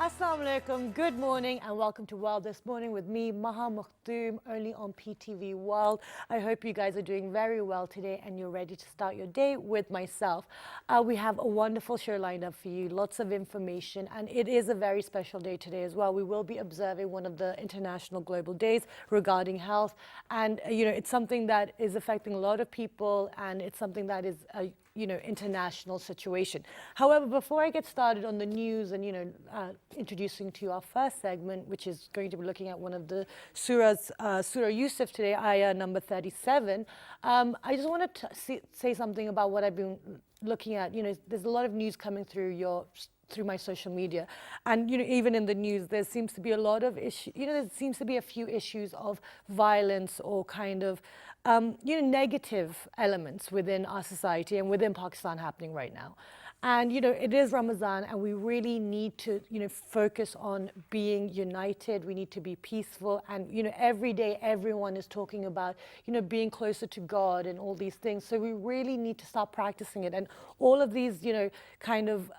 Assalamu alaikum, good morning and welcome to World This Morning with me, Maha Mukhtoom, only on PTV World. I hope you guys are doing very well today and you're ready to start your day with myself. We have a wonderful show lined up for you, lots of information, and it is a very special day today as well. We will be observing one of the international global days regarding health, and it's something that is affecting a lot of people, and it's something that is international situation. However, before I get started on the news and introducing to you our first segment, which is going to be looking at one of the surahs, Surah YUSUF today, ayah number 37, I just want to say something about what I've been looking at. There's a lot of news coming through my social media, and even in the news there seems to be a lot of issues. There seems to be a few issues of violence or kind of negative elements within our society and within Pakistan happening right now. And it is Ramadan, and we really need to focus on being united. We need to be peaceful, and every day everyone is talking about being closer to God and all these things. So we really need to start practicing it, and all of these kind of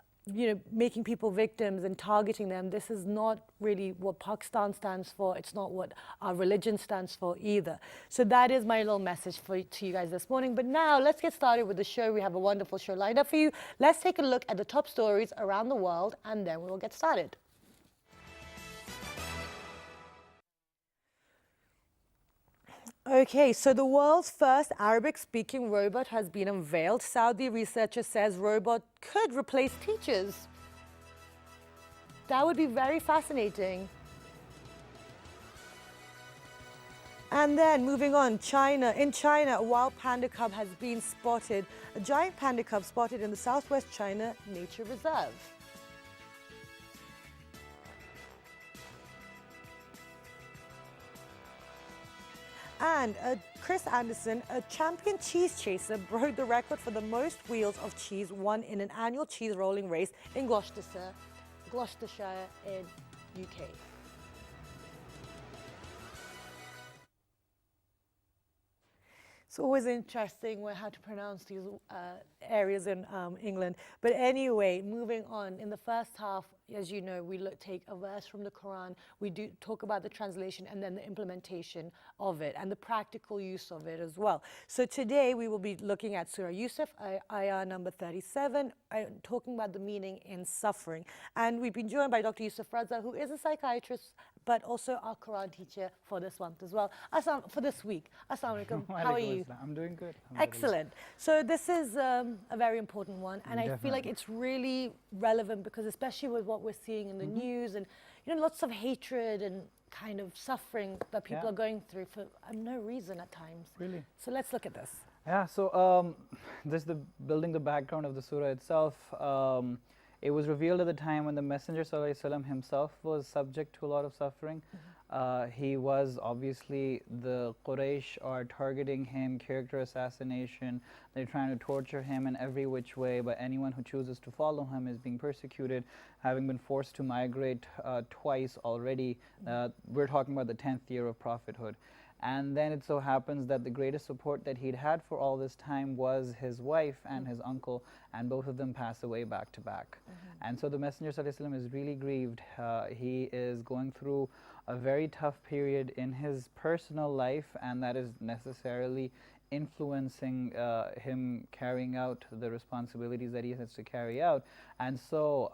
making people victims and targeting them, this is not really what Pakistan stands for. It's not what our religion stands for either. So that is my little message to you guys this morning. But now let's get started with the show. We have a wonderful show lined up for you. Let's take a look at the top stories around the world, and then we will get started. Okay, so the world's first Arabic-speaking robot has been unveiled. Saudi researcher says robot could replace teachers. That would be very fascinating. And then moving on, China. In China, a wild panda cub has been spotted. A giant panda cub spotted in the southwest China Nature Reserve. And Chris Anderson, a champion cheese chaser, broke the record for the most wheels of cheese won in an annual cheese rolling race in Gloucestershire in UK. It's always interesting how to pronounce these areas in England. But anyway, moving on, in the first half, as you know, we take a verse from the Quran, we do talk about the translation and then the implementation of it and the practical use of it as well. So today we will be looking at Surah YUSUF, ayah number 37, talking about the meaning in suffering. And we've been joined by Dr. Yusuf Raza, who is a psychiatrist, but also our Quran teacher for this month as well. For this week. Assalamu alaikum. How are you? I'm doing good. Excellent. So this is a very important one, and I feel like it's really relevant because especially with what we're seeing in the news and lots of hatred and kind of suffering that people are going through for no reason at times. Really? So let's look at this. Yeah, so building the background of the surah itself. It was revealed at the time when the Messenger ﷺ himself was subject to a lot of suffering. He was obviously, the Quraysh are targeting him, character assassination. They're trying to torture him in every which way, but anyone who chooses to follow him is being persecuted, having been forced to migrate twice already. We're talking about the 10th year of prophethood. And then it so happens that the greatest support that he'd had for all this time was his wife and his uncle, and both of them pass away back to back. And so the Messenger ﷺ is really grieved. He is going through a very tough period in his personal life, and that is necessarily influencing him carrying out the responsibilities that he has to carry out. And so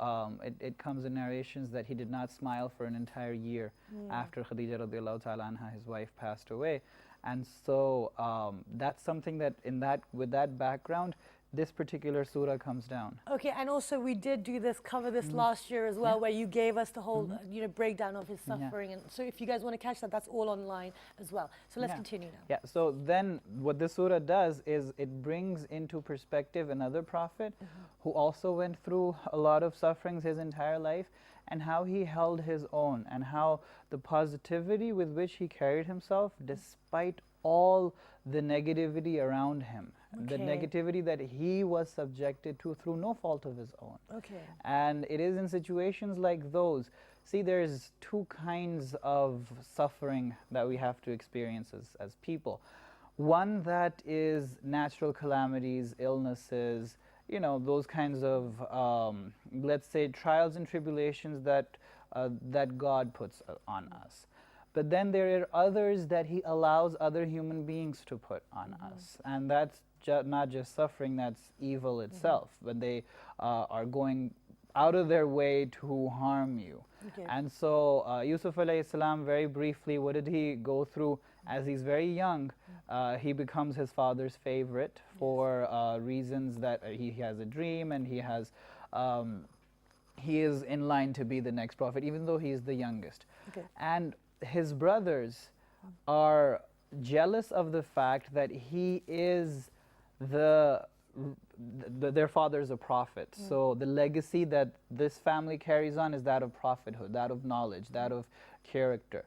it comes in narrations that he did not smile for an entire year after Khadija radiallahu ta'ala anha, his wife, passed away. And so that's something that with that background, this particular surah comes down. Okay, and also we did cover this last year as well, where you gave us the whole breakdown of his suffering. And so if you guys want to catch that, that's all online as well. So let's continue now. Yeah, so then what this surah does is it brings into perspective another prophet who also went through a lot of sufferings his entire life, and how he held his own, and how the positivity with which he carried himself despite all the negativity around him. The negativity that he was subjected to through no fault of his own. And it is in situations like those. See, there's two kinds of suffering that we have to experience as people. One that is natural calamities, illnesses, those kinds of, let's say, trials and tribulations that God puts on us. But then there are others that He allows other human beings to put on us, and that's not just suffering, that's evil itself, when they are going out of their way to harm you. Okay. And so Yusuf alayhi salam, very briefly, what did he go through? As he's very young, he becomes his father's favorite for reasons that he has a dream, and he is in line to be the next prophet, even though he is the youngest. Okay. And his brothers are jealous of the fact that he is their father is a prophet. So the legacy that this family carries on is that of prophethood, that of knowledge, that of character.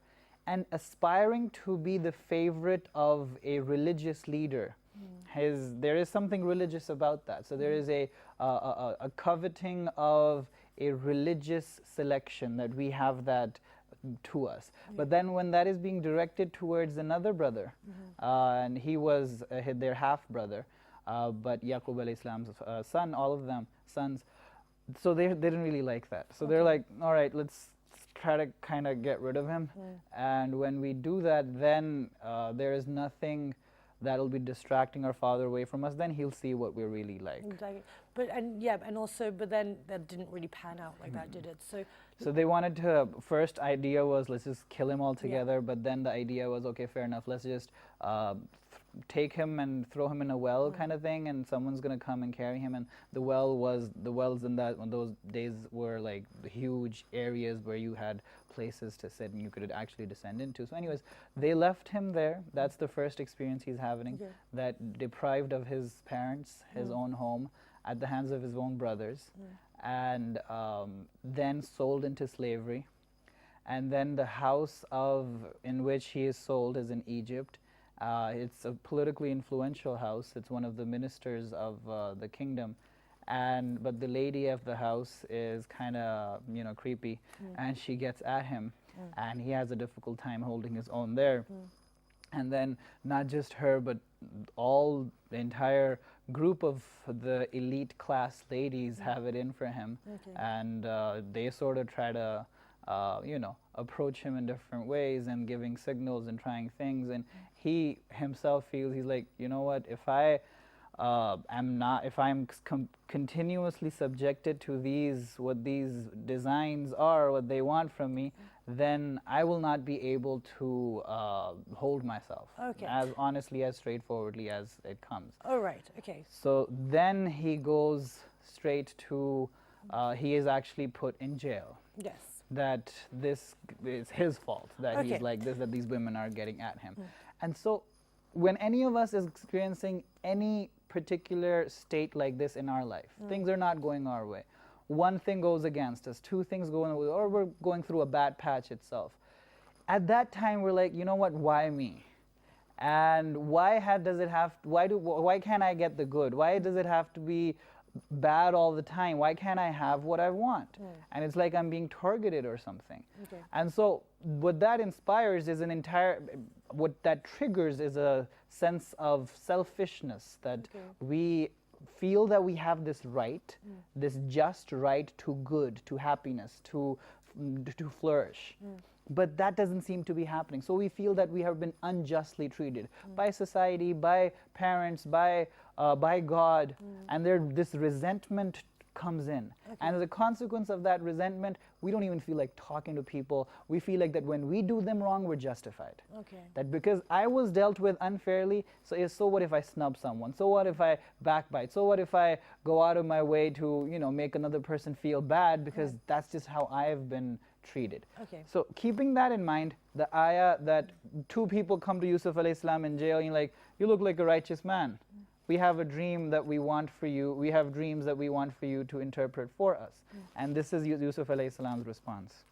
And aspiring to be the favorite of a religious leader, there is something religious about that. So there is a coveting of a religious selection, that we have that to us. But then when that is being directed towards another brother, and he was their half-brother, but Yaqub alayhi salam's son, all of them sons, so they didn't really like that. So they're like, all right, let's try to kind of get rid of him. And when we do that, then there is nothing that'll be distracting our father away from us. Then he'll see what we're really like. Exactly. But then that didn't really pan out like that, did it? So they wanted to, first idea was, let's just kill him altogether. But then the idea was, okay, fair enough, let's just take him and throw him in a well kind of thing, and someone's going to come and carry him. And the wells in those days were like huge areas where you had places to sit and you could actually descend into. So anyways, they left him there. That's the first experience he's having, that deprived of his parents, his own home, at the hands of his own brothers, and then sold into slavery. And then the house in which he is sold is in Egypt. It's a politically influential house. It's one of the ministers of the kingdom, but the lady of the house is kind of creepy, and she gets at him, and he has a difficult time holding his own there. And then not just her, but the entire group of the elite class ladies have it in for him, and they sort of try to approach him in different ways and giving signals and trying things. And he himself feels, he's like, you know what, if I'm continuously subjected to what these designs are, what they want from me, then I will not be able to hold myself as honestly, as straightforwardly as it comes. Oh, right, okay. So then he goes straight to, he is actually put in jail. Yes. That this is his fault, that he's like this, that these women are getting at him. And so when any of us is experiencing any particular state like this in our life, things are not going our way, one thing goes against us, two things go on, or we're going through a bad patch itself, at that time we're like, you know what, why me? And why can't I get the good? Why does it have to be bad all the time? Why can't I have what I want? And it's like I'm being targeted or something. And so what that inspires is what that triggers is a sense of selfishness, that we feel that we have this right, this just right to good, to happiness, to flourish. But that doesn't seem to be happening. So we feel that we have been unjustly treated by society, by parents, by God, and this resentment comes in. And as a consequence of that resentment, we don't even feel like talking to people. We feel like that when we do them wrong, we're justified. That because I was dealt with unfairly, so what if I snub someone? So what if I backbite? So what if I go out of my way to make another person feel bad, because that's just how I have been treated. So keeping that in mind, the ayah that two people come to Yusuf alayhi salam in jail, and you're like, you look like a righteous man. We have a dream that we want for you. We have dreams that we want for you to interpret for us. And this is Yusuf alayhi salam's response.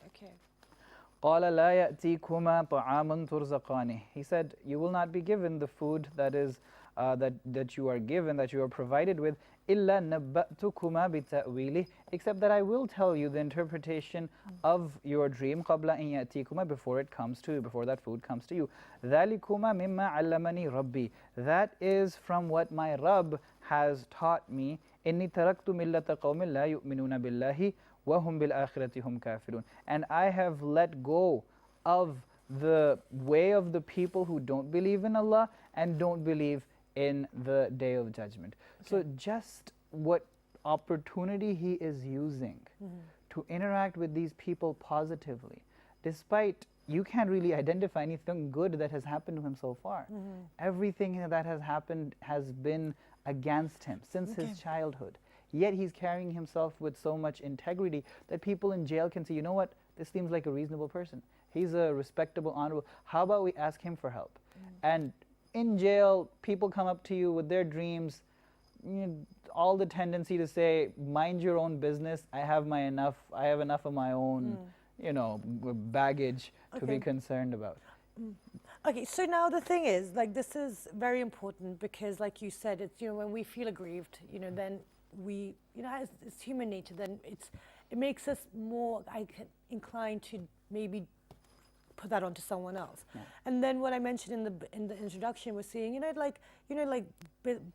قَالَ لَا يَأْتِيكُمَا طَعَامٌ تُرْزَقَانِهِ. He said, you will not be given the food that is that you are given, that you are provided with, إِلَّا نَبَّأْتُكُمَا بِتَأْوِيلِهِ, except that I will tell you the interpretation of your dream, قَبْلَ أَن يَأْتِيكُمَا, before it comes to you, before that food comes to you. ذَلِكُمَا مِمَّا عَلَّمَنِي رَبِّي, that is from what my Rabb has taught me. إِنِّي تَرَكْتُ مِلَّةَ قَوْمٍ لَا يُؤْمِنُونَ بِاللَّهِ وَهُمْ بِالْآخِرَةِ هُمْ كَافِرُونَ. And I have let go of the way of the people who don't believe in Allah and don't believe in the Day of Judgment. So just what opportunity he is using to interact with these people positively, despite you can't really identify anything good that has happened to him so far. Everything that has happened has been against him since his childhood. Yet he's carrying himself with so much integrity that people in jail can say, you know what, this seems like a reasonable person. He's a respectable, honorable. How about we ask him for help? And in jail, people come up to you with their dreams, all the tendency to say, mind your own business. I have enough of my own, baggage to be concerned about. Okay, so now the thing is, like, this is very important because, like you said, it's, when we feel aggrieved, then we, it's human nature, then it makes us more inclined to maybe put that onto someone else. And then what I mentioned in the introduction was seeing, like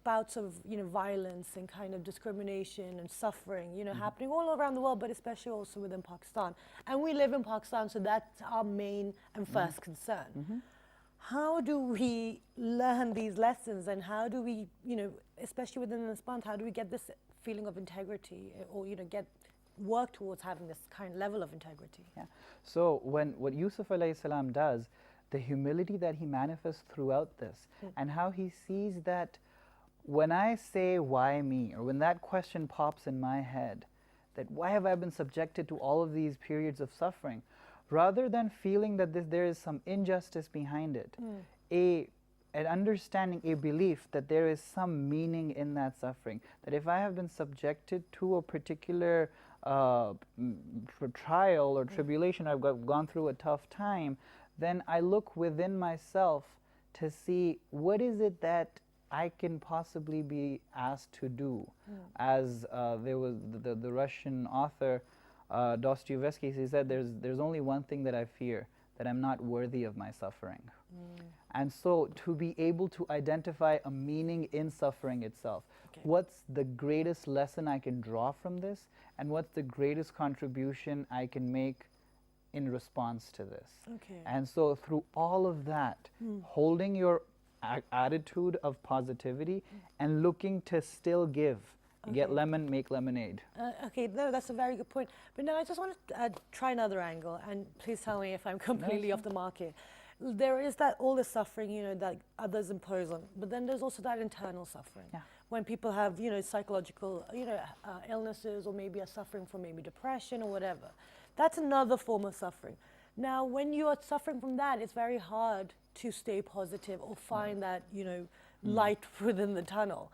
bouts of, violence and kind of discrimination and suffering, happening all around the world, but especially also within Pakistan. And we live in Pakistan, so that's our main and first concern. How do we learn these lessons, and how do we, especially within this month, how do we get this feeling of integrity, or, work towards having this kind of level of integrity? So what Yusuf alayhi salam does, the humility that he manifests throughout this, and how he sees that when I say why me, or when that question pops in my head, that why have I been subjected to all of these periods of suffering, rather than feeling that there is some injustice behind it, an understanding, a belief that there is some meaning in that suffering, that if I have been subjected to a particular trial or tribulation, I've gone through a tough time, then I look within myself to see what is it that I can possibly be asked to do. As there was the Russian author Dostoevsky, he said, there's only one thing that I fear, that I'm not worthy of my suffering. And so to be able to identify a meaning in suffering itself, what's the greatest lesson I can draw from this, and what's the greatest contribution I can make in response to this. And so through all of that, holding your attitude of positivity and looking to still give. Get lemon, make lemonade. Okay, no, that's a very good point. But now I just want to try another angle, and please tell me if I'm completely off the market. There is all this suffering, that others impose on, but then there's also that internal suffering. When people have, psychological, illnesses, or maybe are suffering from maybe depression or whatever. That's another form of suffering. Now, when you are suffering from that, it's very hard to stay positive or find that, light within the tunnel.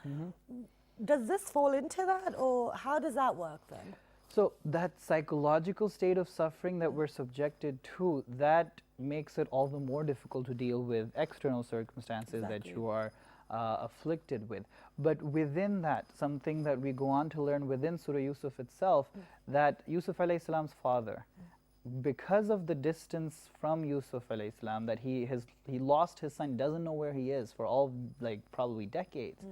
Does this fall into that, or how does that work then? So that psychological state of suffering that we're subjected to, that makes it all the more difficult to deal with external circumstances that you are afflicted with. But within that, something that we go on to learn within Surah Yusuf itself, that Yusuf alayhi salam's father, because of the distance from Yusuf alayhi salam, that he lost his son, doesn't know where he is for all, probably decades.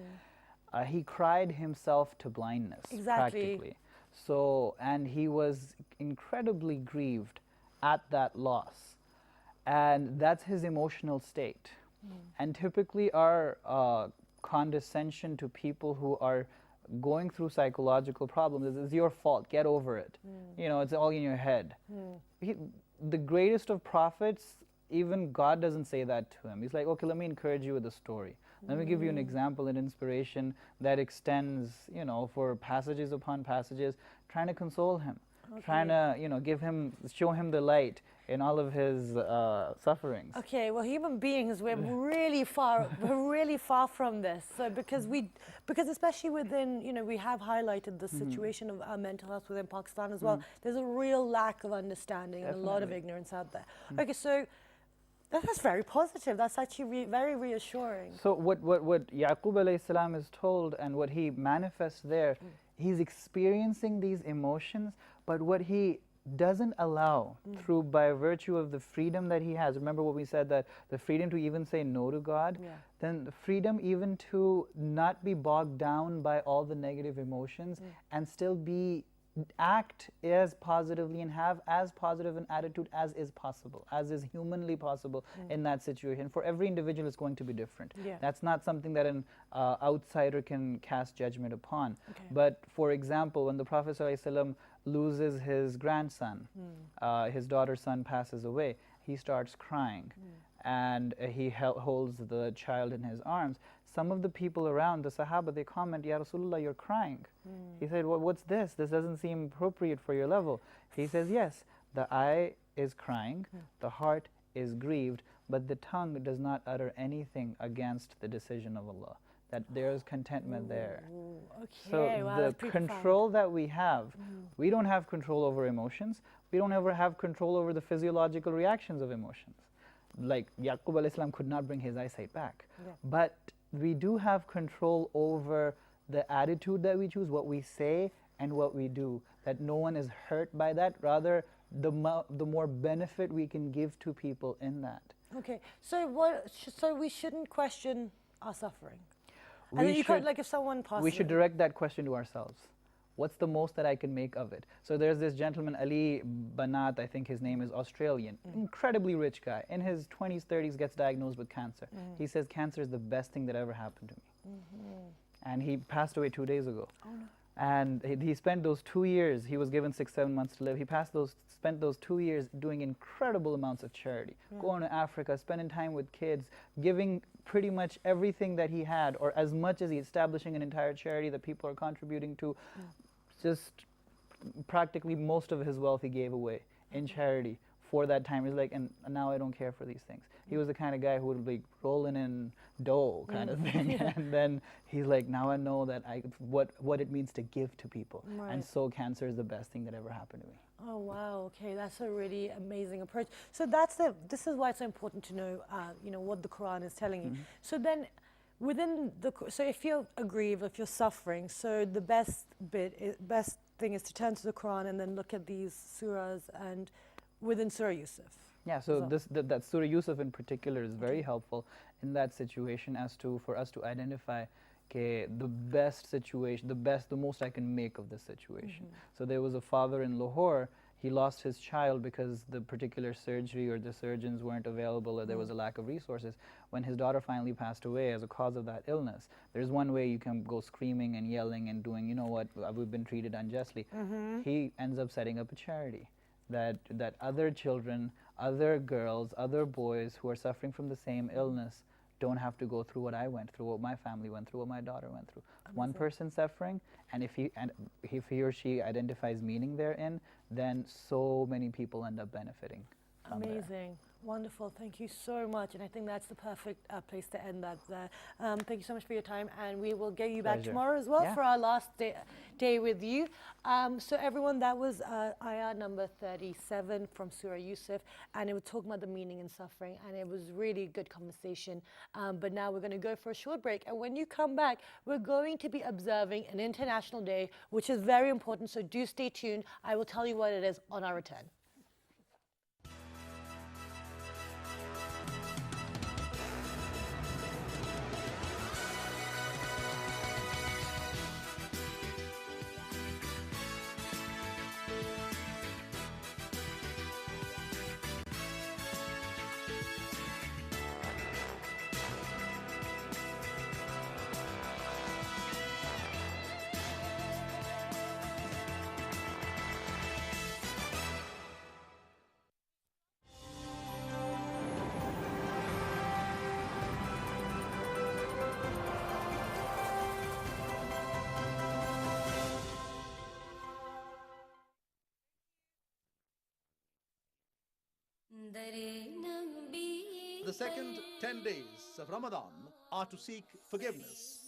He cried himself to blindness, practically. So, and he was incredibly grieved at that loss. And that's his emotional state. And typically our condescension to people who are going through psychological problems is, it's your fault, get over it. It's all in your head. The greatest of prophets, even God doesn't say that to him. He's like, okay, let me encourage you with a story. Let me give you an example and inspiration that extends, for passages upon passages, trying to console him, trying to, show him the light in all of his sufferings. Okay, well, human beings, we're really far from this. So because especially within, we have highlighted the situation of mental health within Pakistan as well. There's a real lack of understanding and a lot of ignorance out there. Okay, so that's very positive. That's actually very reassuring. So what Yaqub alayhi salam is told, and what he manifests there, he's experiencing these emotions, but what he doesn't allow, through by virtue of the freedom that he has, remember what we said, that the freedom to even say no to God, then the freedom even to not be bogged down by all the negative emotions and still act as positively and have as positive an attitude as is possible, as is humanly possible in that situation. For every individual, it's going to be different. That's not something that an outsider can cast judgment upon. But for example, when the Prophet ﷺ loses his grandson, his daughter's son passes away, he starts crying and he holds the child in his arms. Some of the people around, the Sahaba, they comment, Ya Rasulullah, you're crying. He said, well, what's this? This doesn't seem appropriate for your level. He says, yes, the eye is crying, the heart is grieved, but the tongue does not utter anything against the decision of Allah. That there is contentment there. So wow, the control that we have, we don't have control over emotions. We don't ever have control over the physiological reactions of emotions. Like Yaqub alayhi salam could not bring his eyesight back. But we do have control over the attitude that we choose, what we say and what we do, that no one is hurt by that, rather the more benefit we can give to people in that. Okay, so so we shouldn't question our suffering? And then you can't, like if someone passes we should direct that question to ourselves. What's the most that I can make of it? So there's this gentleman, Ali Banat, I think his name is, Australian, incredibly rich guy. In his 20s, 30s, gets diagnosed with cancer. He says, cancer is the best thing that ever happened to me. And he passed away 2 days ago. Oh, no. And he spent those 2 years, he was given 6-7 months to live. He spent those 2 years doing incredible amounts of charity, going to Africa, spending time with kids, giving pretty much everything that he had, or as much as establishing an entire charity that people are contributing to. Just practically most of his wealth he gave away in charity for that time. He's like, and now I don't care for these things. He was the kind of guy who would be rolling in dough kind of thing. And then he's like, now I know that what it means to give to people. And so cancer is the best thing that ever happened to me. Oh wow, okay, that's a really amazing approach. So this is why it's so important to know, what the Quran is telling you. So then, so if you're aggrieved, if you're suffering, so the best thing is to turn to the Quran and then look at these surahs and within Surah Yusuf. Yeah, so that Surah Yusuf in particular is very helpful in that situation for us to identify the best situation, the most I can make of this situation. So there was a father in Lahore. He lost his child because the particular surgery or the surgeons weren't available, or there was a lack of resources. When his daughter finally passed away as a cause of that illness, there's one way you can go screaming and yelling and doing, you know what, we've been treated unjustly. He ends up setting up a charity that other children, other girls, other boys who are suffering from the same illness don't have to go through what I went through, what my family went through, what my daughter went through. One person suffering, and if he or she identifies meaning therein, then so many people end up benefiting from there. Amazing. Wonderful. Thank you so much. And I think that's the perfect place to end that there. Thank you so much for your time. And we will get you back tomorrow as well for our last day with you. So everyone, that was ayah number 37 from Surah Yusuf. And it was talking about the meaning in suffering. And it was really good conversation. But now we're going to go for a short break. And when you come back, we're going to be observing an international day, which is very important. So do stay tuned. I will tell you what it is on our return. The second 10 days of Ramadan are to seek forgiveness.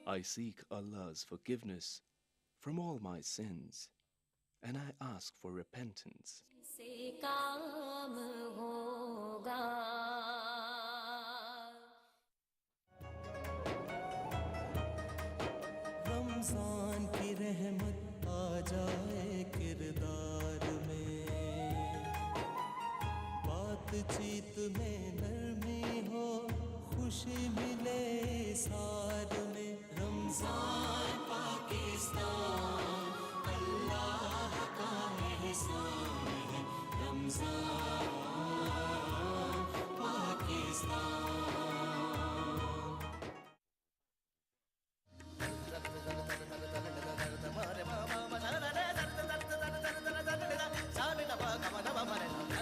I seek Allah's forgiveness from all my sins, and I ask for repentance. काम होगा रमजान की रहमत आ जाए किरदार में बातचीत में नरमी हो खुशी मिले सार में रमजान पाकिस्तान अल्लाह का एहसान है रमजान पाकिस्तान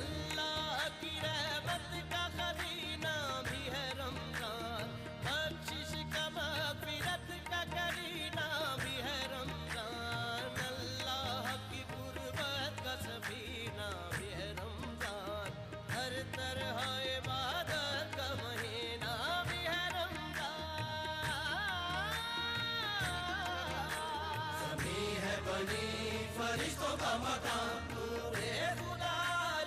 अल्लाह की रहमत का खजीना भी है रमजान बख्शिश का मग़फ़िरत का करीना भी है रमजान अल्लाह की कुर्बत का सफीना भी है रमजान हर तरह इबादत का महीना भी है रमजान ज़मीं है बनी फरिश्तों का मकान नूरे खुदा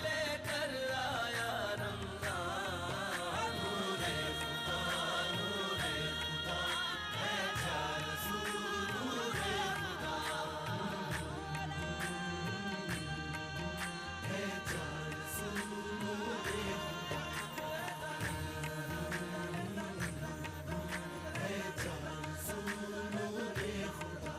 लेकर आया रमजान नूरे खुदा है जा रसूल नूरे खुदा है जा रसूल नूरे खुदा है जा रसूल नूरे खुदा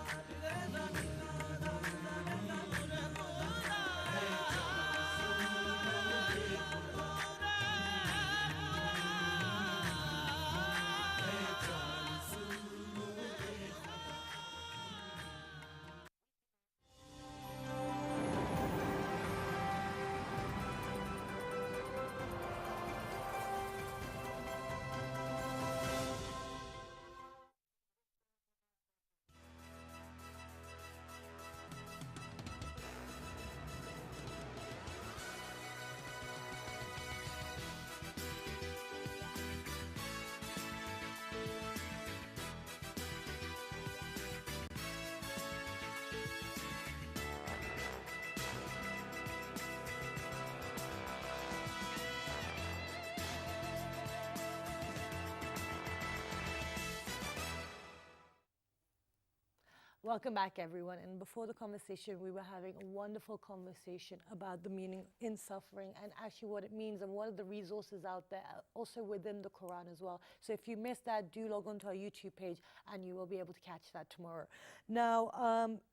Welcome back, everyone. And before the conversation, we were having a wonderful conversation about the meaning in suffering and actually what it means and what are the resources out there, also within the Quran as well. So if you missed that, do log on to our YouTube page and you will be able to catch that tomorrow. Now,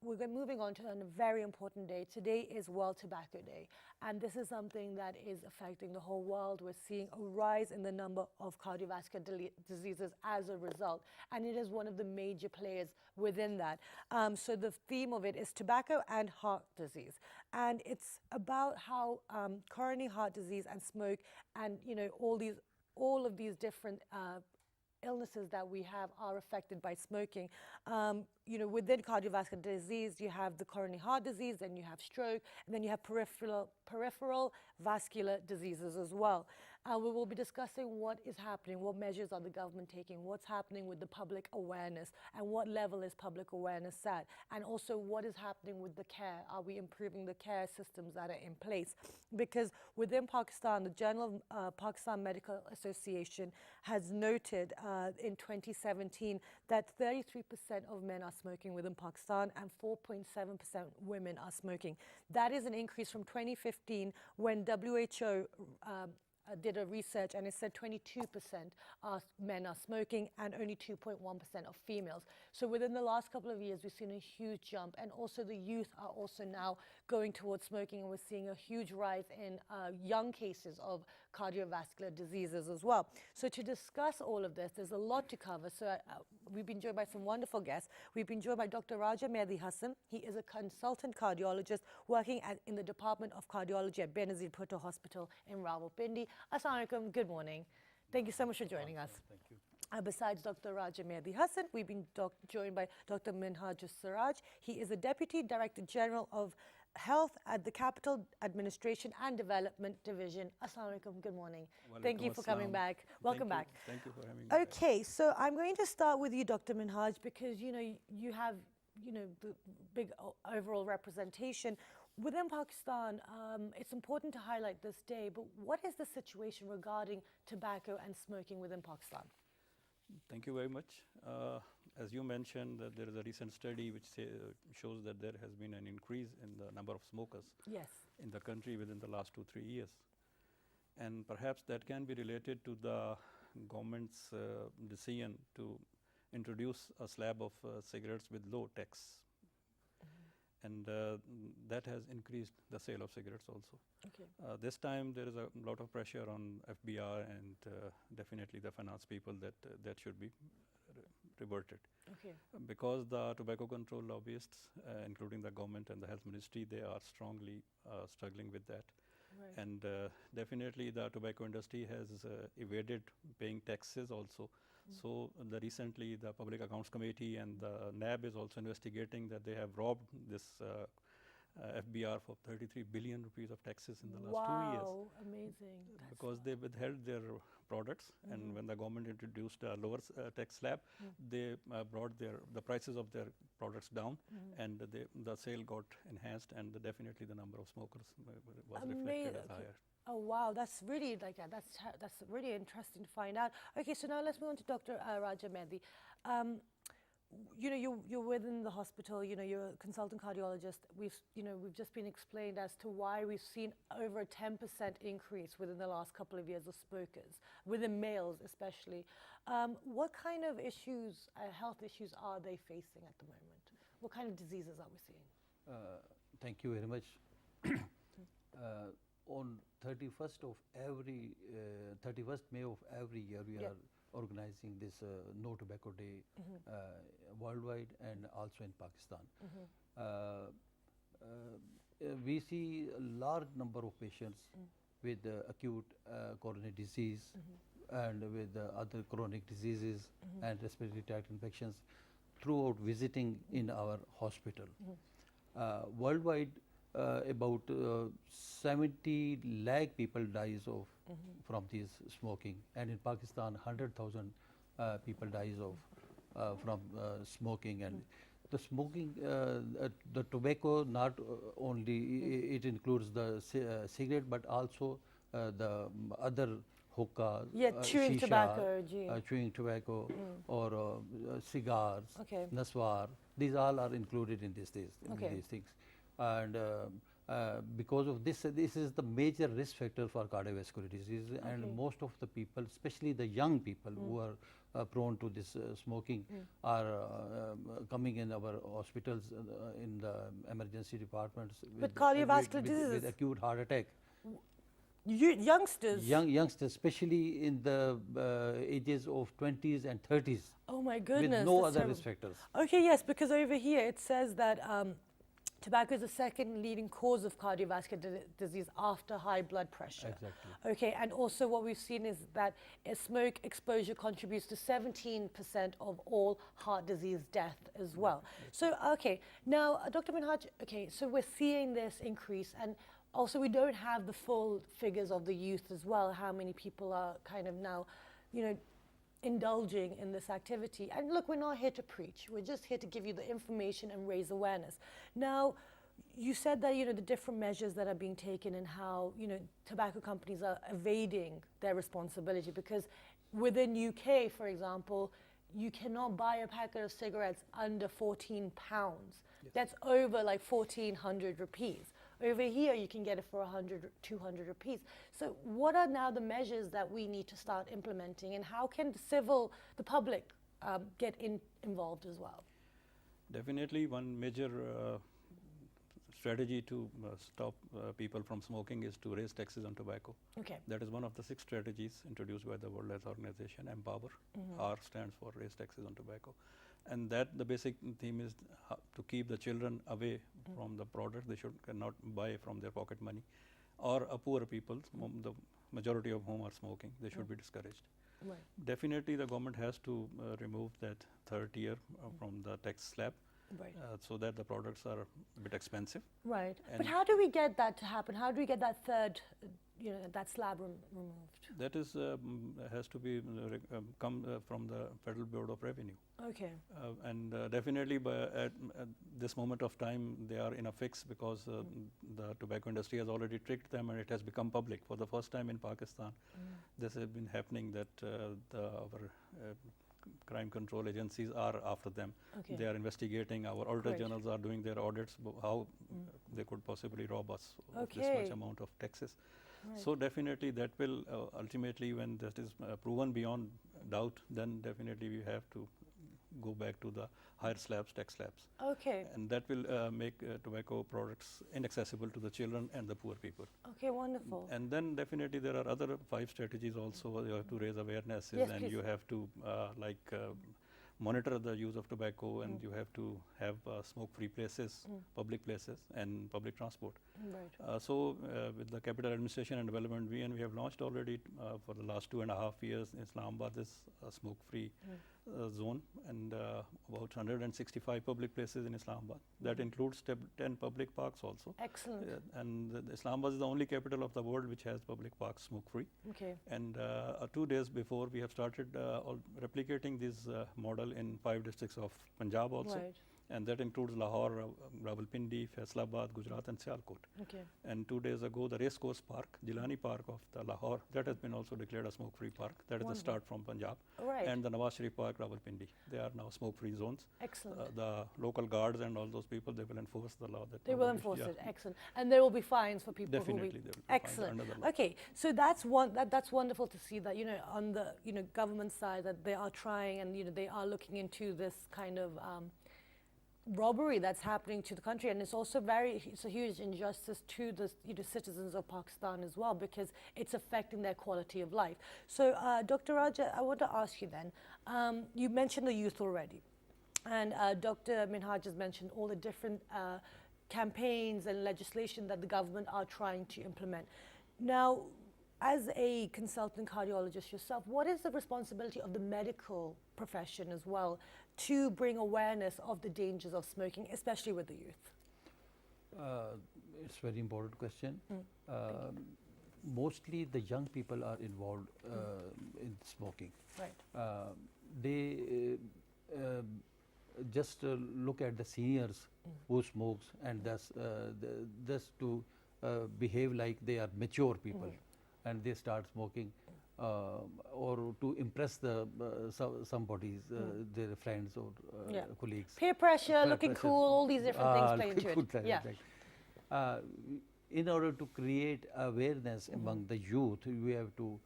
we're moving on to a very important day. Today is World Tobacco Day. And this is something that is affecting the whole world. We're seeing a rise in the number of cardiovascular diseases as a result. And it is one of the major players within that. So the theme of it is tobacco and heart disease. And it's about how coronary heart disease and smoke and, you know, all of these different illnesses that we have are affected by smoking. You know, within cardiovascular disease, you have the coronary heart disease, then you have stroke, and then you have peripheral vascular diseases as well. We will be discussing what is happening, what measures are the government taking, what's happening with the public awareness, and what level is public awareness at, and also what is happening with the care. Are we improving the care systems that are in place? Because within Pakistan, the Journal of Pakistan Medical Association has noted in 2017 that 33% of men are smoking within Pakistan and 4.7% women are smoking. That is an increase from 2015 when WHO did a research and it said 22% of men are smoking and only 2.1% of females. So within the last couple of years, we've seen a huge jump, and also the youth are also now going towards smoking, and we're seeing a huge rise in young cases of cardiovascular diseases as well. So to discuss all of this, there's a lot to cover. So we've been joined by some wonderful guests. We've been joined by Dr. Raja Mehdi Hassan. He is a consultant cardiologist working in the Department of Cardiology at Benazir Bhutto Hospital in Rawalpindi. Assalamu alaikum, good morning. Thank you so much for joining us. Thank you. Besides Dr. Raja Mehdi Hassan, we've been joined by Dr. Minhaj Siraj. He is the Deputy Director General of Health at the Capital Administration and Development Division. Assalamu alaikum, good morning. Thank you for coming back. Welcome back. Thank you for having me. Okay, so I'm going to start with you, Dr. Minhaj, because you have the big overall representation. Within Pakistan, it's important to highlight this day, but what is the situation regarding tobacco and smoking within Pakistan? Thank you very much. As you mentioned, that there is a recent study which shows that there has been an increase in the number of smokers Yes. in the country within the last 2-3 years. And perhaps that can be related to the government's decision to introduce a slab of cigarettes with low tax. And that has increased the sale of cigarettes also. Okay. This time there is a lot of pressure on FBR and definitely the finance people that that should be reverted. Okay. Because the tobacco control lobbyists, including the government and the health ministry, they are strongly struggling with that. Right. And definitely the tobacco industry has evaded paying taxes also. So recently the Public Accounts Committee and the NAB is also investigating that they have robbed this FBR for 33 billion rupees of taxes in the last 2 years. Wow, amazing. Because they withheld their products, and when the government introduced a lower tax slab, they brought the prices of their products down, and the sale got enhanced, and definitely the number of smokers was reflected as higher. Oh wow, that's really that's really interesting to find out. Okay, so now let's move on to Dr. Raja Mehdi. You know, you're within the hospital. You know, you're a consultant cardiologist. We've just been explained as to why we've seen over a 10% increase within the last couple of years of smokers, within males especially. What kind of issues, health issues, are they facing at the moment? What kind of diseases are we seeing? Thank you very much. On 31st May of every year, we are organizing this No Tobacco Day worldwide and also in Pakistan. We see a large number of patients with acute coronary disease and with other chronic diseases and respiratory tract infections throughout visiting in our hospital. Worldwide, about 70 lakh people dies of from this smoking, and in Pakistan 100,000 people dies of from smoking. And the smoking, the tobacco, not only it includes the cigarette, but also the other hookah, chewing shisha, tobacco, chewing tobacco, or cigars, Okay. naswar. These all are included in these things. And because of this, this is the major risk factor for cardiovascular disease. And most of the people, especially the young people who are prone to this smoking, are coming in our hospitals in the emergency departments with cardiovascular diseases, with acute heart attack. Youngsters? Youngsters, especially in the ages of 20s and 30s. Oh my goodness. With no other risk factors. Okay, yes, because over here it says that tobacco is the second leading cause of cardiovascular disease after high blood pressure. Exactly. Okay, and also what we've seen is that smoke exposure contributes to 17% of all heart disease death as well. So, okay, now Dr. Minhaj, okay, so we're seeing this increase, and also we don't have the full figures of the youth as well, how many people are kind of now, you know, indulging in this activity. And look, we're not here to preach. We're just here to give you the information and raise awareness. Now, you said that, you know, the different measures that are being taken and how, you know, tobacco companies are evading their responsibility, because within UK, for example, you cannot buy a packet of cigarettes under 14 pounds. Yes. That's over like 1,400 rupees. Over here, you can get it for 100, 200 rupees. So what are now the measures that we need to start implementing, and how can the public get involved as well? Definitely one major strategy to stop people from smoking is to raise taxes on tobacco. Okay. That is one of the 6 strategies introduced by the World Health Organization, Empower. R stands for raise taxes on tobacco. And that the basic theme is to keep the children away from the product. They should not buy from their pocket money, or poor people, the majority of whom are smoking. They should be discouraged. Right. Definitely the government has to remove that 3rd tier from the tax slab, Right. So that the products are a bit expensive. Right. But And how do we get that to happen? How do we get that third, that slab removed? that is has to be come from the Federal Bureau of Revenue. Okay. And definitely at this moment of time they are in a fix because the tobacco industry has already tricked them and it has become public. For the first time in Pakistan, this has been happening that our crime control agencies are after them. Okay. They are investigating. Our auditor Great. generals are doing their audits, how they could possibly rob us of this Okay. much amount of taxes. Right. So definitely that will ultimately, when that is proven beyond doubt, then definitely we have to go back to the higher slabs, tax slabs. Okay. And that will make tobacco products inaccessible to the children and the poor people. Okay, wonderful. And then definitely there are other 5 strategies also. You have to raise awarenesses, Yes, and please. you have to monitor the use of tobacco, and you have to have smoke-free places, public places, and public transport. Right. So with the Capital Administration and Development, we have launched already for the last 2.5 years in Islamabad this smoke-free zone, and about 165 public places in Islamabad. That includes 10 public parks also. Excellent. And Islamabad is the only capital of the world which has public parks smoke-free. Okay. And 2 days before, we have started replicating this model in 5 districts of Punjab also. Right. And that includes Lahore, Rawalpindi, Faisalabad, Gujarat, and Sialkot. Okay. And 2 days ago, the Racecourse Park, Jilani Park of the Lahore, that has been also declared a smoke-free park. That is the start from Punjab. Right. And the Nawaz Sharif Park, Rawalpindi, they are now smoke-free zones. Excellent. The local guards and all those people, they will enforce the law. That They will nobody- enforce yeah. it. Excellent. And there will be fines for people Definitely, who there will be fines Excellent. under the law. Okay, so that's that's wonderful to see that on the government side that they are trying and they are looking into this kind of robbery that's happening to the country, and it's also it's a huge injustice to the citizens of Pakistan as well, because it's affecting their quality of life. So Dr. Raja, I want to ask you then, you mentioned the youth already, and Dr. Minhaj has mentioned all the different campaigns and legislation that the government are trying to implement. Now, as a consultant cardiologist yourself, what is the responsibility of the medical profession as well to bring awareness of the dangers of smoking, especially with the youth? It's a very important question. Mostly the young people are involved in smoking. Right. They just look at the seniors who smokes, and thus to behave like they are mature people, and they start smoking, or to impress somebody's their friends or colleagues. Peer pressure, Peer looking pressure. cool, all these different things play Looking into cool, it. right, Yeah. right. In order to create awareness among the youth, we have to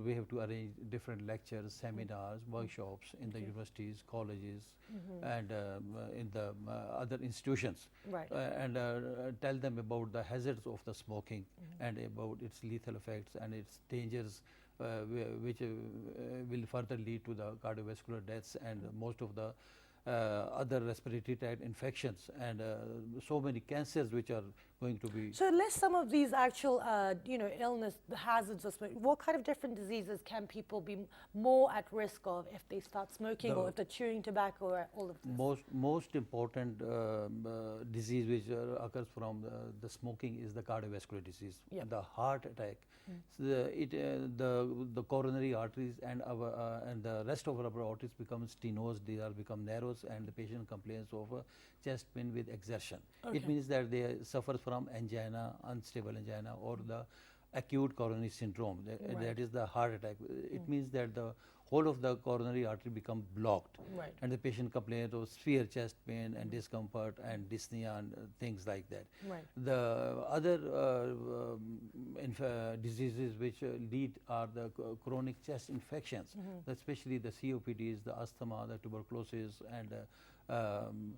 we have to arrange different lectures, seminars, workshops in the universities, colleges, and in the other institutions, Right. and tell them about the hazards of the smoking and about its lethal effects and its dangers, which will further lead to the cardiovascular deaths and most of the other respiratory tract infections and so many cancers which are going to be. So list some of these actual, illness, the hazards of smoking. What kind of different diseases can people be more at risk of if they start smoking or if they're chewing tobacco or all of this? Most important disease which occurs from the smoking is the cardiovascular disease, the heart attack. So the coronary arteries and the rest of our arteries become stenosed, they are become narrow, and the patient complains of chest pain with exertion. It means that they suffer from angina, unstable angina, or the acute coronary syndrome. That is the heart attack. It means that the whole of the coronary artery become blocked, Right. and the patient complains of severe chest pain and discomfort and dyspnea and things like that. Right. The other diseases which lead are the chronic chest infections, especially the COPDs, the asthma, the tuberculosis, and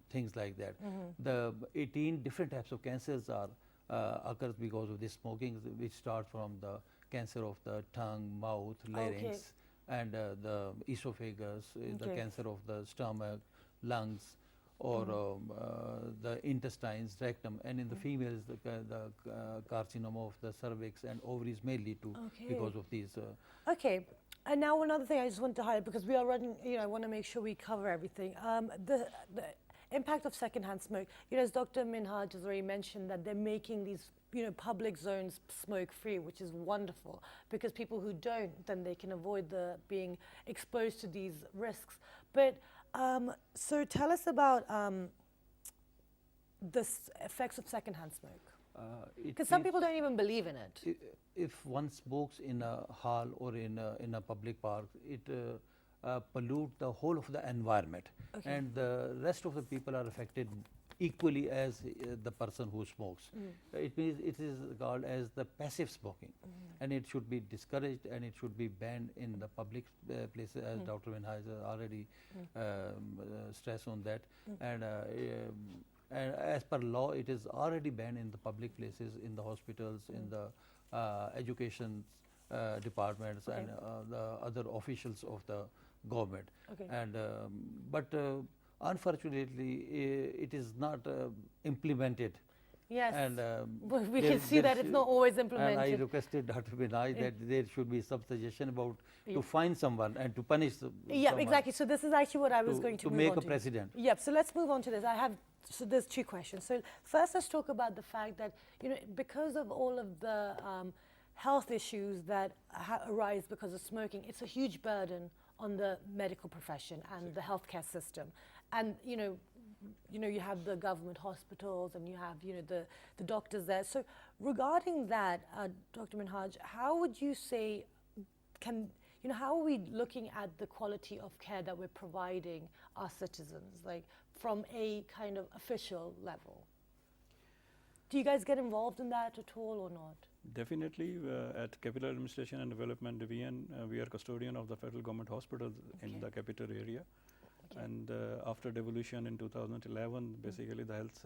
things like that. The 18 different types of cancers are occurs because of this smoking, which start from the cancer of the tongue, mouth, larynx, and the esophagus, the cancer of the stomach, lungs, or the intestines, rectum, and in the females the carcinoma of the cervix and ovaries may lead to because of these. Okay, and now another thing I just want to highlight, because we are running, I want to make sure we cover everything. The impact of secondhand smoke, as Dr. Minhaj has already mentioned, that they're making these, public zones smoke-free, which is wonderful, because people who don't, then they can avoid being exposed to these risks. But so tell us about the effects of secondhand smoke. Because some people don't even believe in it. If one smokes in a hall or in a public park, it pollute the whole of the environment, and the rest of the people are affected equally as the person who smokes. It means it is called as the passive smoking, and it should be discouraged and it should be banned in the public places, as Dr. Minhaj has already stressed on that. And as per law, it is already banned in the public places, in the hospitals, in the education departments, and the other officials of the government. And but unfortunately, it is not implemented. Yes, and we can see that it's not always implemented. And I requested Dr. Binay that there should be some suggestion about to find someone and to punish someone. Exactly. So this is actually what I was going to move make on a to. precedent. Yep. So let's move on to this. So there's two questions. So first, let's talk about the fact that because of all of the health issues that arise because of smoking, it's a huge burden on the medical profession and the healthcare system. And you have the government hospitals and you have the doctors there. So regarding that, Dr. Minhaj, how would you say how are we looking at the quality of care that we're providing our citizens, like from a kind of official level? Do you guys get involved in that at all or not? Definitely, at Capital Administration and Development Division, we are custodian of the federal government hospitals in the capital area. And after devolution in 2011, basically the health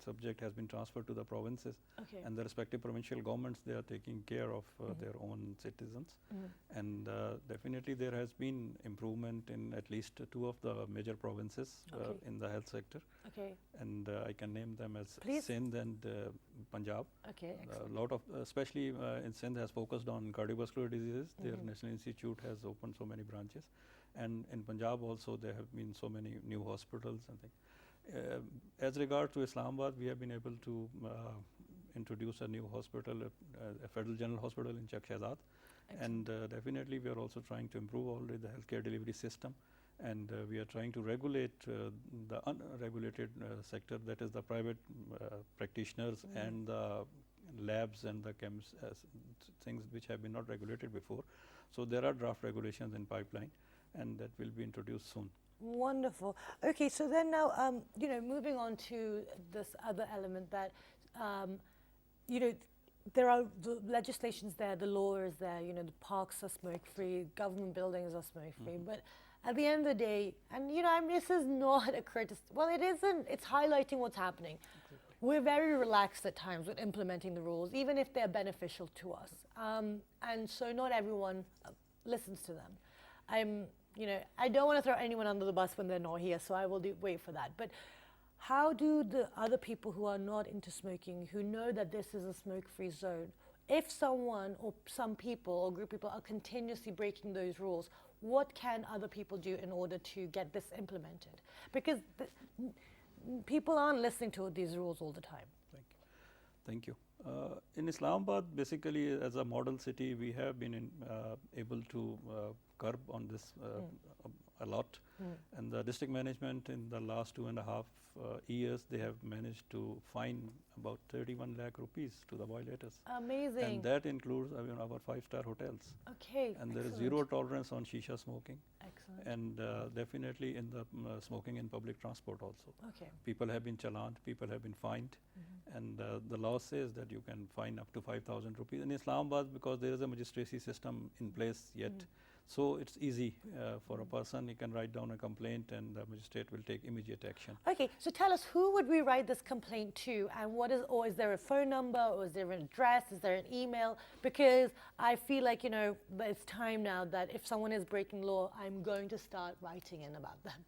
subject has been transferred to the provinces, and the respective provincial governments, they are taking care of their own citizens. And definitely there has been improvement in at least two of the major provinces in the health sector. And I can name them as Sindh and Punjab. A lot of, especially in Sindh, has focused on cardiovascular diseases. Their National Institute has opened so many branches. And in Punjab also there have been so many new hospitals and things. As regard to Islamabad, we have been able to introduce a new hospital, a Federal General Hospital in Chak Shahzad. And definitely we are also trying to improve already the healthcare delivery system. And we are trying to regulate the unregulated sector, that is the private practitioners and the labs and the things which have been not regulated before. So there are draft regulations in pipeline, and that will be introduced soon. Wonderful. Okay, so then now, moving on to this other element that, there are the legislations there, the law is there, the parks are smoke-free, government buildings are smoke-free, but at the end of the day, and this is not a criticism, well, it isn't, it's highlighting what's happening. We're very relaxed at times with implementing the rules, even if they're beneficial to us. And so not everyone listens to them. I don't want to throw anyone under the bus when they're not here, so I will wait for that. But how do the other people who are not into smoking, who know that this is a smoke-free zone, if someone or some people or group of people are continuously breaking those rules, what can other people do in order to get this implemented? Because people aren't listening to these rules all the time. Thank you. In Islamabad, basically as a model city, we have been able to curb on this a lot. And the district management in the last 2.5 years, they have managed to fine about 31 lakh rupees to the violators. Amazing. And that includes our 5-star hotels. Okay. And there is zero tolerance on shisha smoking. Excellent. And definitely in the smoking in public transport also. Okay. People have been challaned, people have been fined. And the law says that you can fine up to 5,000 rupees. In Islamabad, because there is a magistracy system in place yet, so it's easy for a person. He can write down a complaint and the magistrate will take immediate action. Okay, so tell us, who would we write this complaint to, and is there a phone number, or is there an address, is there an email? Because I feel like, it's time now that if someone is breaking law, I'm going to start writing in about them.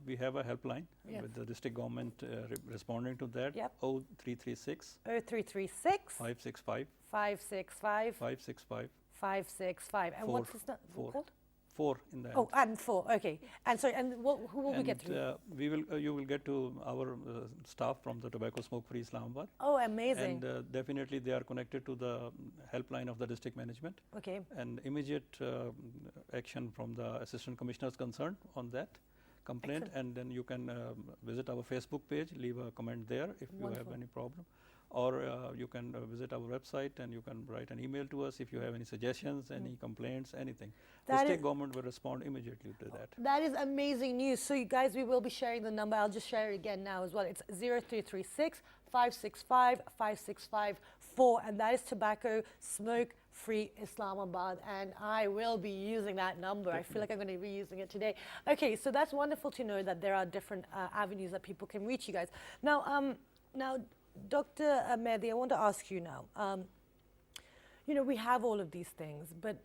We have a helpline Yes. with the district government responding to that. Yep. 0336 0336 565 565 565 565. And Four. what's this Four. called? 4 in the end. Oh, and 4. Okay. And sorry, and who will we get And, through? we will, you will get to our staff from the Tobacco Smoke Free Islamabad. Oh, amazing. And definitely they are connected to the helpline of the district management. Okay. And immediate action from the assistant commissioners concerned on that complaint. Excellent. And then you can visit our Facebook page, leave a comment there if you Wonderful. have any problem. Or you can visit our website and you can write an email to us if you have any suggestions, any complaints, anything. That The state is- government will respond immediately to that. That is amazing news. So, you guys, we will be sharing the number. I'll just share it again now as well. It's 0336 565 565 4, and that is Tobacco Smoke Free Islamabad. And I will be using that number. I feel like I'm going to be using it today. Okay, so that's wonderful to know that there are different avenues that people can reach you guys. Now, Dr. Mehdi, I want to ask you now. You know, we have all of these things, but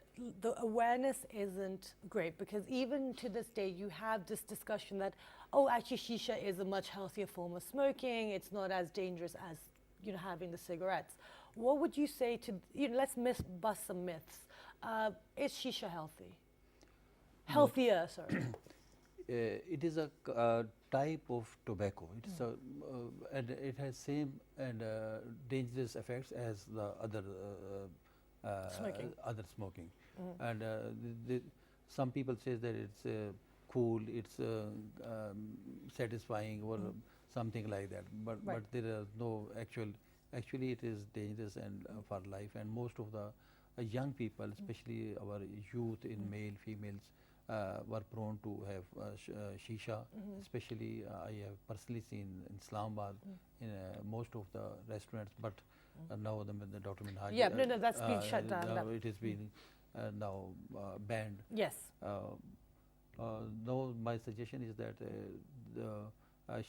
the awareness isn't great, because even to this day, you have this discussion that, oh, actually, shisha is a much healthier form of smoking. It's not as dangerous as, you know, having the cigarettes. What would you say to, you know, let's bust some myths. Is shisha healthy? Healthier, sorry. It is a type of tobacco. It's a, and it has same and dangerous effects as the other Smoking. other smoking. And some people say that it's cool, it's satisfying, or something like that. But Right. but there are no actually it is dangerous and for life. And most of the young people, especially our youth in male, females, were prone to have shisha. Especially I have personally seen in Islamabad in most of the restaurants, but now the Dr. Minhaj, Yeah, no, that's been shut down. now it has been now banned. Yes. No, my suggestion is that the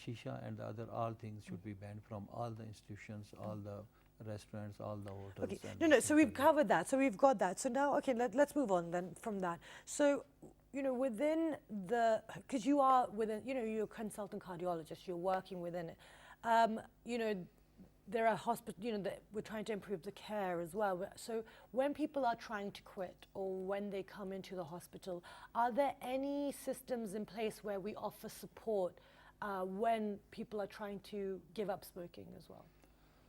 shisha and the other all things should be banned from all the institutions, all the restaurants, all the hotels. Okay. and No, so things we've like that. covered that. So we've got that. So now, okay, let's move on then from that. So, you know, within the, because you are within, you know, you're a consultant cardiologist, you're working within it. You know, there are hospitals, you know, we're trying to improve the care as well. So when people are trying to quit, or when they come into the hospital, are there any systems in place where we offer support when people are trying to give up smoking as well?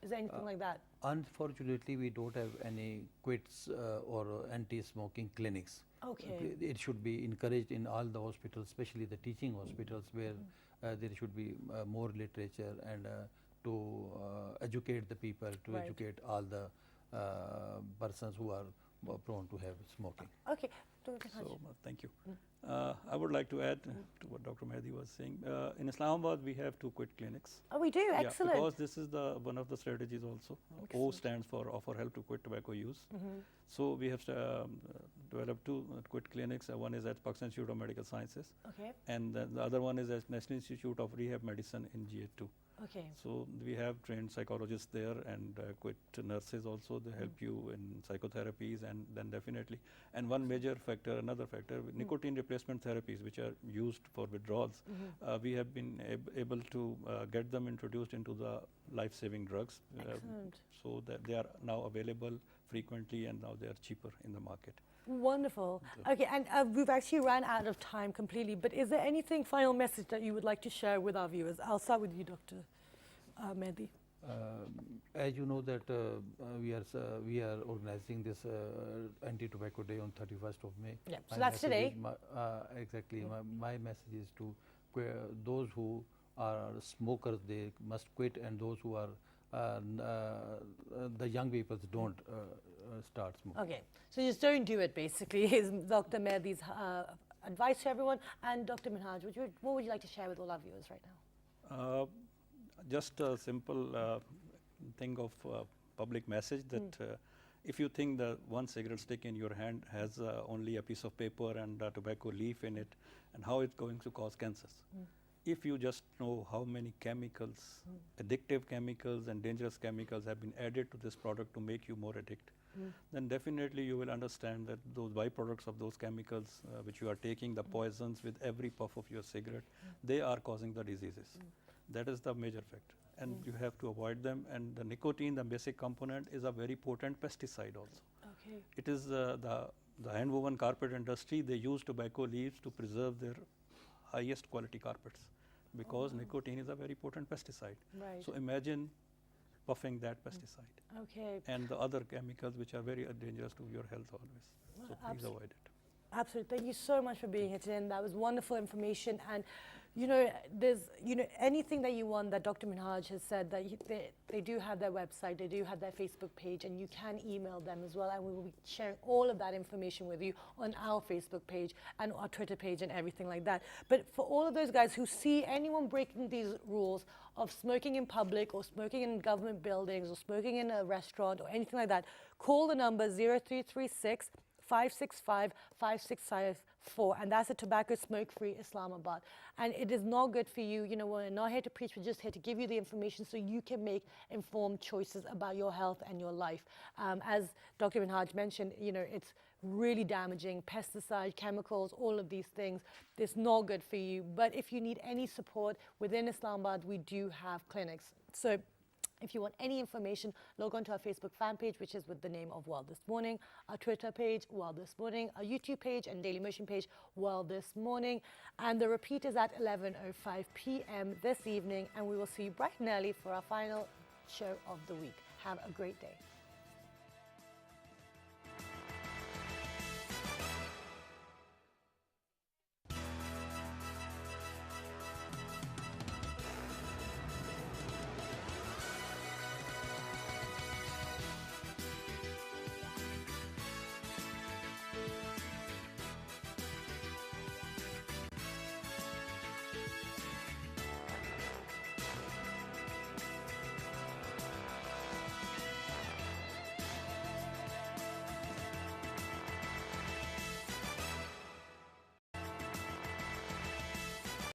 Is there anything like that? Unfortunately, we don't have any quits or anti-smoking clinics. Okay. It should be encouraged in all the hospitals, especially the teaching hospitals, where there should be more literature and to educate the people, to Right. educate all the persons who are prone to have smoking. Okay. Dr. Haj. So, thank you. I would like to add to what Dr. Mehdi was saying. In Islamabad, we have 2 quit clinics. Oh, we do? Yeah, Excellent. because this is one of the strategies also. O Excellent. stands for Offer Help to Quit Tobacco Use. So we have developed 2 quit clinics. One is at Pakistan Institute of Medical Sciences, Okay. and then the other one is at National Institute of Rehab Medicine in GA2. Okay. So we have trained psychologists there and quit nurses also. They help you in psychotherapies, and then definitely. And one major factor, another factor, nicotine replacement therapies, which are used for withdrawals. We have been able to get them introduced into the life-saving drugs. Excellent. So that they are now available frequently, and now they are cheaper in the market. Wonderful. Okay, and we've actually ran out of time completely, but is there anything, final message that you would like to share with our viewers? I'll start with you, Dr. Mehdi. As you know that we are organizing this anti-tobacco day on 31st of May. Yeah, so My that's message today. is exactly. My message is to those who are smokers, they must quit, and those who are the young people don't start smoking. Okay, so just don't do it, basically, is Dr. Mehdi's advice to everyone. And Dr. Minhaj, what would you like to share with all our viewers right now? Just a simple thing of public message that if you think that one cigarette stick in your hand has only a piece of paper and a tobacco leaf in it, and how it's going to cause cancers. if you just know how many chemicals, addictive chemicals and dangerous chemicals have been added to this product to make you more addicted, then definitely you will understand that those byproducts of those chemicals which you are taking, the poisons with every puff of your cigarette, they are causing the diseases. That is the major factor, and you have to avoid them. And the nicotine, the basic component, is a very potent pesticide also. Okay. It is the hand-woven carpet industry, they use tobacco leaves to preserve their highest quality carpets, because nicotine is a very potent pesticide. Right. So imagine puffing that pesticide Okay. and the other chemicals which are very dangerous to your health always. So please avoid it. Absolutely. Thank you so much for being here today. And that was wonderful information. And, you know, there's, you know, anything that you want that Dr. Minhaj has said, that they do have their website, they do have their Facebook page, and you can email them as well. And we will be sharing all of that information with you on our Facebook page and our Twitter page and everything like that. But for all of those guys who see anyone breaking these rules of smoking in public or smoking in government buildings or smoking in a restaurant or anything like that, call the number 0336 565 5654, and that's a tobacco smoke-free Islamabad. And it is not good for you. You know, we're not here to preach, we're just here to give you the information so you can make informed choices about your health and your life. As Dr. Minhaj mentioned, you know, it's really damaging, pesticides, chemicals, all of these things. It's not good for you. But if you need any support within Islamabad, we do have clinics. So if you want any information, log on to our Facebook fan page, which is with the name of World This Morning, our Twitter page, World This Morning, our YouTube page and Daily Motion page, World This Morning. And the repeat is at 11:05 p.m. this evening, and we will see you bright and early for our final show of the week. Have a great day.